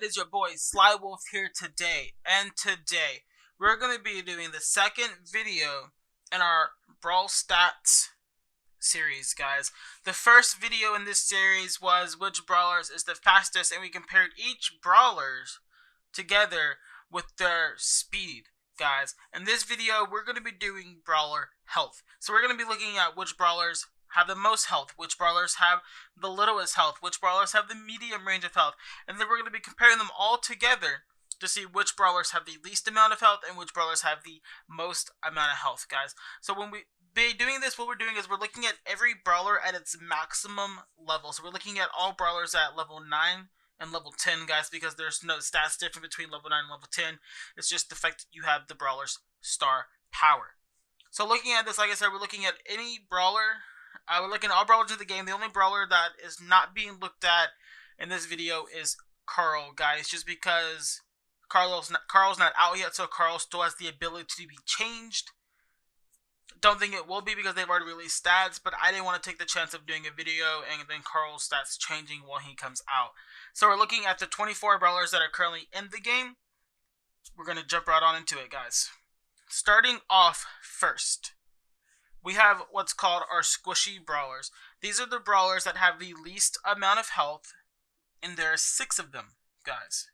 is your boy Slywolf here today, and today we're going to be doing the second video in our Brawl Stats series, guys. The first video in this series was which brawlers is the fastest, and we compared each brawlers together with their speed, guys. In this video, we're going to be doing brawler health. So we're going to be looking at which brawlers have the most health, which brawlers have the littlest health, which brawlers have the medium range of health, and then we're going to be comparing them all together to see which brawlers have the least amount of health and which brawlers have the most amount of health, guys. So when we be doing this, what we're doing is we're looking at every brawler at its maximum level. So we're looking at all brawlers at level 9 and level 10, guys, because there's no stats different between level 9 and level 10. It's just the fact that you have the brawler's star power. So looking at this, like I said, we're looking at any brawler. We're looking at all brawlers in the game. The only brawler that is not being looked at in this video is Carl, guys, just because Carl's not out yet, so Carl still has the ability to be changed. Don't think it will be because they've already released stats, but I didn't want to take the chance of doing a video and then Carl's stats changing while he comes out. So we're looking at the 24 brawlers that are currently in the game. We're going to jump right on into it, guys. Starting off first, we have what's called our squishy brawlers. These are the brawlers that have the least amount of health, and there are 6 of them, guys.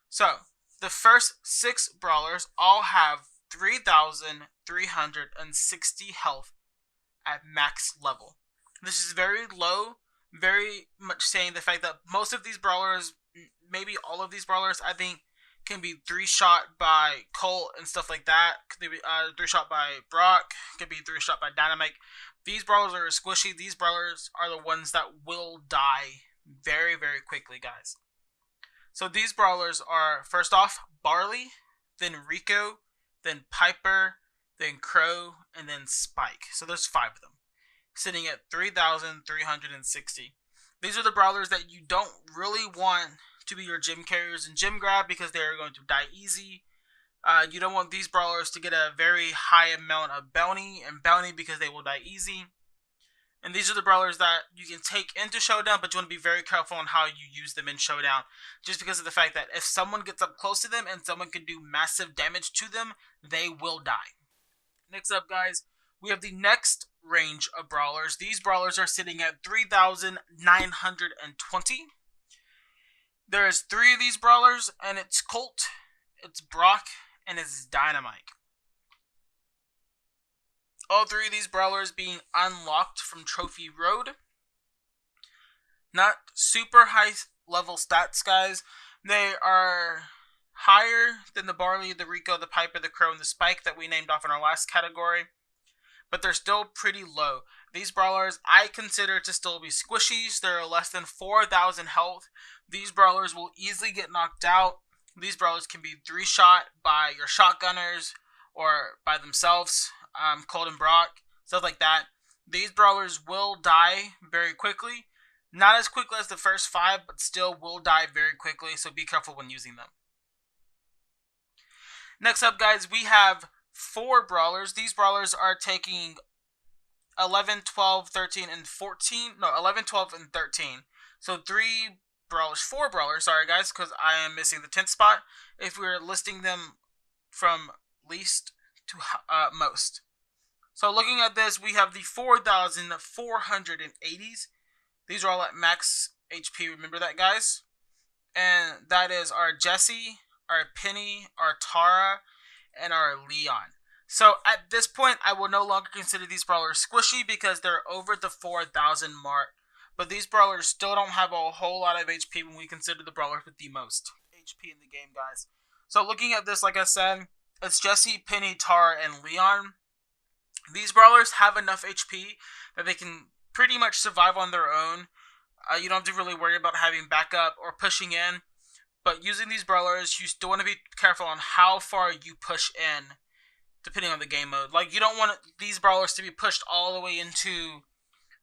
So, the first 6 brawlers all have 3,360 health at max level. This is very low, very much saying the fact that most of these brawlers, maybe all of these brawlers, I think, can be 3-shot by Colt and stuff like that. Could be 3-shot by Brock. Could be 3-shot by Dynamite. These brawlers are squishy. These brawlers are the ones that will die very, very quickly, guys. So these brawlers are, first off, Barley, then Rico, then Piper, then Crow, and then Spike. So there's 5 of them, sitting at 3,360. These are the brawlers that you don't really want to be your gym carriers and gym grab because they are going to die easy. You don't want these brawlers to get a very high amount of bounty because they will die easy. And these are the brawlers that you can take into Showdown, but you want to be very careful on how you use them in Showdown, just because of the fact that if someone gets up close to them and someone can do massive damage to them, they will die. Next up, guys, we have the next range of brawlers. These brawlers are sitting at 3,920. There's 3 of these brawlers, and it's Colt, it's Brock, and it's Dynamite. All 3 of these brawlers being unlocked from Trophy Road. Not super high level stats, guys. They are higher than the Barley, the Rico, the Piper, the Crow, and the Spike that we named off in our last category. But they're still pretty low. These brawlers I consider to still be squishies. They're less than 4,000 health. These brawlers will easily get knocked out. These brawlers can be 3-shot by your shotgunners or by themselves. Colt and Brock, stuff like that. These brawlers will die very quickly. Not as quickly as the first 5, but still will die very quickly, so be careful when using them. Next up, guys, we have 4 brawlers. These brawlers are taking 11, 12, 13, and 14. No, 11, 12, and 13. So 4 brawlers, sorry guys, because I am missing the 10th spot, if we're listing them from least to most. So looking at this, we have the 4,480s. These are all at max HP, remember that, guys? And that is our Jessie, our Penny, our Tara, and our Leon. So at this point, I will no longer consider these brawlers squishy because they're over the 4,000 mark. But these brawlers still don't have a whole lot of HP when we consider the brawlers with the most HP in the game, guys. So looking at this, like I said, it's Jessie, Penny, Tara, and Leon. These brawlers have enough HP that they can pretty much survive on their own. You don't have to really worry about having backup or pushing in. But using these brawlers, you still want to be careful on how far you push in, depending on the game mode. Like, you don't want these brawlers to be pushed all the way into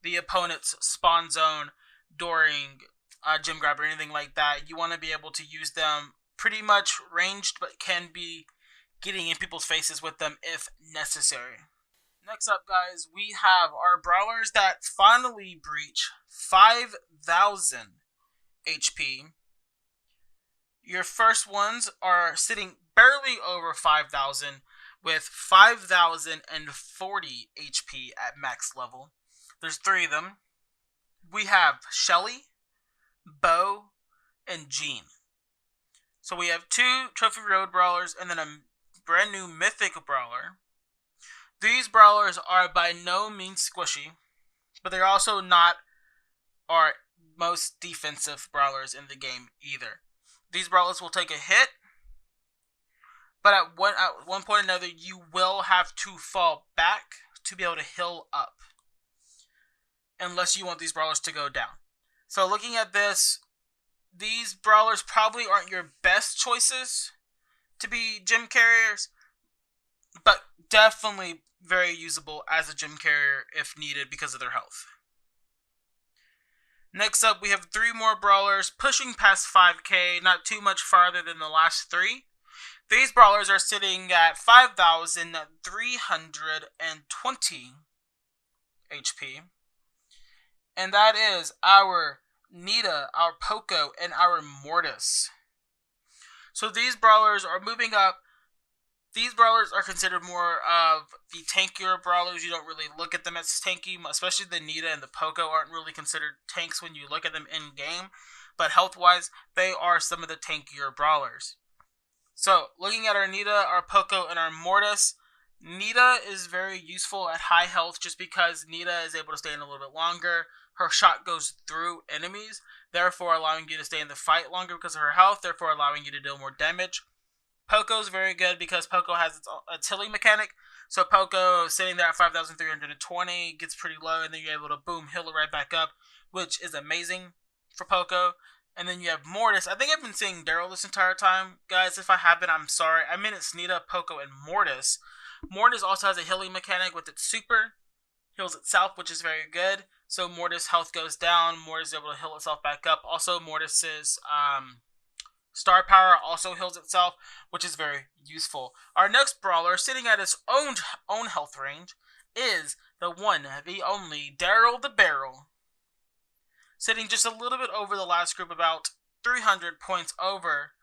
the opponent's spawn zone during gym grab or anything like that. You want to be able to use them pretty much ranged, but can be getting in people's faces with them if necessary. Next up, guys, we have our brawlers that finally breach 5,000 HP. Your first ones are sitting barely over 5,000 with 5,040 HP at max level. There's 3 of them. We have Shelly, Bo, and Jean. So we have 2 Trophy Road Brawlers and then a brand new Mythic Brawler. These Brawlers are by no means squishy, but they're also not our most defensive Brawlers in the game either. These Brawlers will take a hit, but at one point or another, you will have to fall back to be able to heal up, unless you want these Brawlers to go down. So looking at this, these Brawlers probably aren't your best choices to be gym carriers, but definitely very usable as a gym carrier if needed because of their health. Next up, we have 3 more Brawlers pushing past 5k, not too much farther than the last 3. These Brawlers are sitting at 5,320 HP. And that is our Nita, our Poco, and our Mortis. So these Brawlers are moving up. These Brawlers are considered more of the tankier Brawlers. You don't really look at them as tanky, especially the Nita and the Poco aren't really considered tanks when you look at them in-game. But health-wise, they are some of the tankier Brawlers. So, looking at our Nita, our Poco, and our Mortis, Nita is very useful at high health just because Nita is able to stay in a little bit longer. Her shot goes through enemies, therefore allowing you to stay in the fight longer because of her health, therefore allowing you to deal more damage. Poco is very good because Poco has its healing mechanic. So Poco sitting there at 5,320 gets pretty low, and then you're able to boom, heal it right back up, which is amazing for Poco. And then you have Mortis. I think I've been saying Daryl this entire time. Guys, if I haven't, I'm sorry. I mean it's Nita, Poco, and Mortis. Mortis also has a healing mechanic with its super. Heals itself, which is very good. So Mortis' health goes down. Mortis is able to heal itself back up. Also, Mortis's star power also heals itself, which is very useful. Our next Brawler, sitting at its own health range, is the one, the only, Daryl the Barrel. Sitting just a little bit over the last group, about 300 points over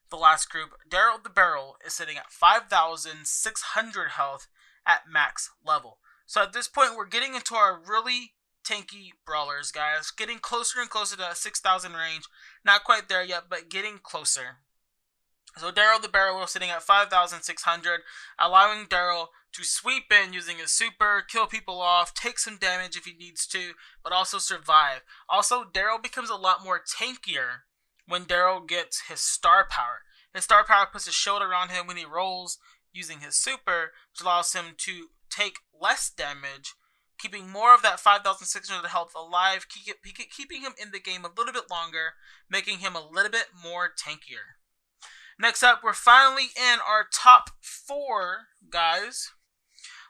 the last group. Daryl the Barrel is sitting at 5,600 health at max level. So at this point, we're getting into our really tanky Brawlers, guys. Getting closer and closer to that 6,000 range. Not quite there yet, but getting closer. So Daryl the Barrel is sitting at 5,600, allowing Daryl to sweep in using his super, kill people off, take some damage if he needs to, but also survive. Also, Daryl becomes a lot more tankier when Daryl gets his star power. His star power puts a shield around him when he rolls using his super, which allows him to take less damage, keeping more of that 5,600 health alive, keeping him in the game a little bit longer, making him a little bit more tankier. Next up, we're finally in our top 4, guys.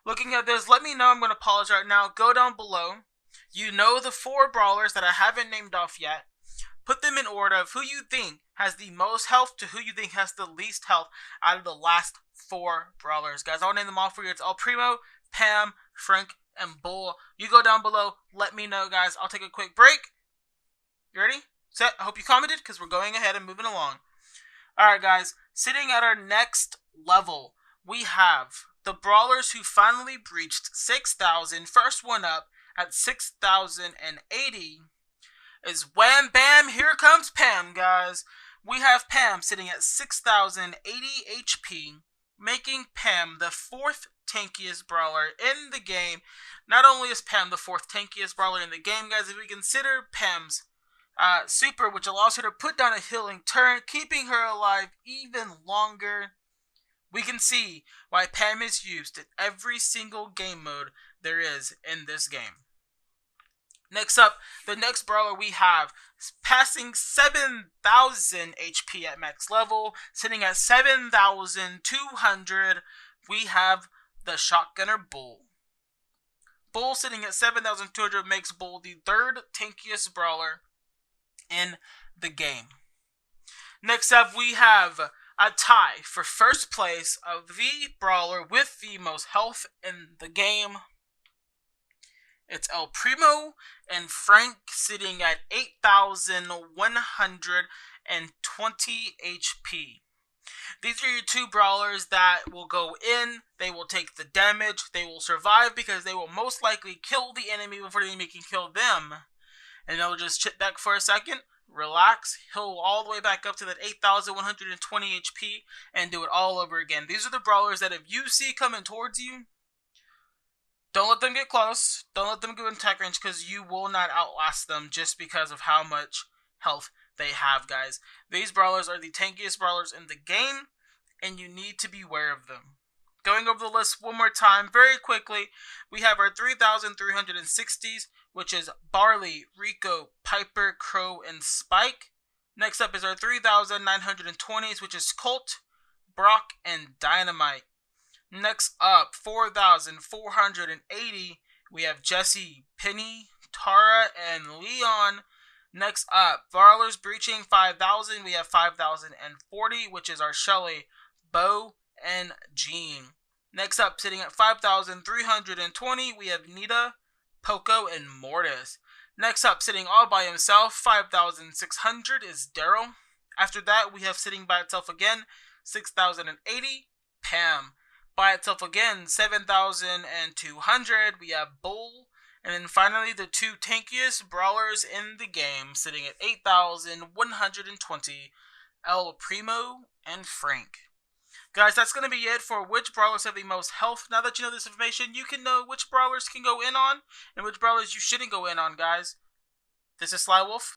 Looking at this, let me know. I'm going to pause right now. Go down below. You know the 4 Brawlers that I haven't named off yet. Put them in order of who you think has the most health to who you think has the least health out of the last 4 Brawlers. Guys, I'll name them all for you. It's El Primo, Pam, Frank, and Bull. You go down below. Let me know, guys. I'll take a quick break. You ready? Set? I hope you commented because we're going ahead and moving along. Alright, guys. Sitting at our next level, we have the Brawlers who finally breached 6,000. First one up at 6,080 is Wham Bam. Here comes Pam, guys. We have Pam sitting at 6,080 HP, making Pam the 4th tankiest Brawler in the game. Not only is Pam the 4th tankiest Brawler in the game, guys, if we consider Pam's super, which allows her to put down a healing turn, keeping her alive even longer, we can see why Pam is used in every single game mode there is in this game. Next up, the next Brawler we have passing 7,000 HP at max level, sitting at 7,200, we have the Shotgunner Bull. Bull sitting at 7,200 makes Bull the 3rd tankiest Brawler in the game. Next up, we have a tie for first place of the Brawler with the most health in the game. It's El Primo and Frank sitting at 8,100 and 20 HP. These are your two brawlers that will go in, they will take the damage, they will survive because they will most likely kill the enemy before the enemy can kill them. And they'll just chip back for a second, relax, heal all the way back up to that 8,120 HP, and do it all over again. These are the brawlers that if you see coming towards you, don't let them get close, don't let them go in attack range, because you will not outlast them just because of how much health they have, guys. These brawlers are the tankiest brawlers in the game, and you need to be aware of them. Going over the list one more time very quickly, we have our 3,360s, which is Barley, Rico, Piper, Crow, and Spike. Next up is our 3,920s, which is Colt, Brock, and Dynamite. Next up, 4,480, we have Jesse, Penny, Tara, and Leon. Next up, Brawlers breaching 5,000, we have 5,040, which is our Shelly, Bo, and Jean. Next up, sitting at 5,320, we have Nita, Poco, and Mortis. Next up, sitting all by himself, 5,600 is Daryl. After that, we have sitting by itself again, 6,080, Pam. By itself again, 7,200, we have Bull. And then finally, the two tankiest brawlers in the game, sitting at 8,120, El Primo and Frank. Guys, that's going to be it for which brawlers have the most health. Now that you know this information, you can know which brawlers can go in on and which brawlers you shouldn't go in on, guys. This is Slywolf.